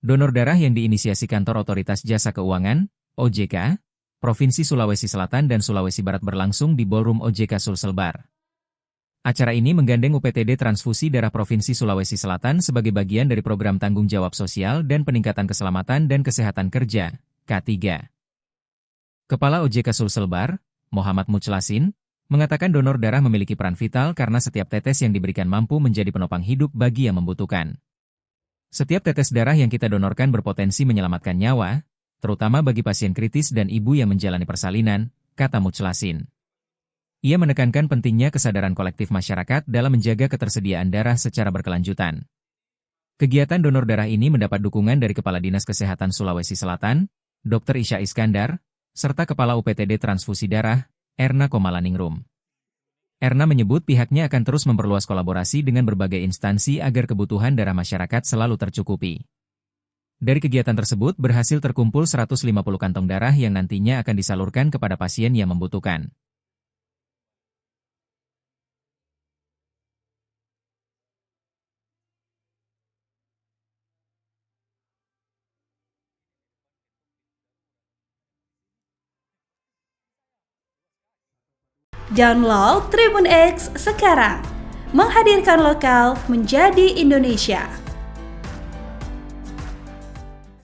Donor darah yang diinisiasi Kantor Otoritas Jasa Keuangan, OJK, Provinsi Sulawesi Selatan dan Sulawesi Barat berlangsung di Ballroom OJK Sulselbar. Acara ini menggandeng UPTD Transfusi Darah Provinsi Sulawesi Selatan sebagai bagian dari Program Tanggung Jawab Sosial dan Peningkatan Keselamatan dan Kesehatan Kerja, K3. Kepala OJK Sulselbar, Muhammad Muclasin, mengatakan donor darah memiliki peran vital karena setiap tetes yang diberikan mampu menjadi penopang hidup bagi yang membutuhkan. Setiap tetes darah yang kita donorkan berpotensi menyelamatkan nyawa, terutama bagi pasien kritis dan ibu yang menjalani persalinan, kata Muclasin. Ia menekankan pentingnya kesadaran kolektif masyarakat dalam menjaga ketersediaan darah secara berkelanjutan. Kegiatan donor darah ini mendapat dukungan dari Kepala Dinas Kesehatan Sulawesi Selatan, Dr. Isya Iskandar, serta Kepala UPTD Transfusi Darah, Erna Komalaningrum. Erna menyebut pihaknya akan terus memperluas kolaborasi dengan berbagai instansi agar kebutuhan darah masyarakat selalu tercukupi. Dari kegiatan tersebut berhasil terkumpul 150 kantong darah yang nantinya akan disalurkan kepada pasien yang membutuhkan. Download Tribun X sekarang, menghadirkan lokal menjadi Indonesia.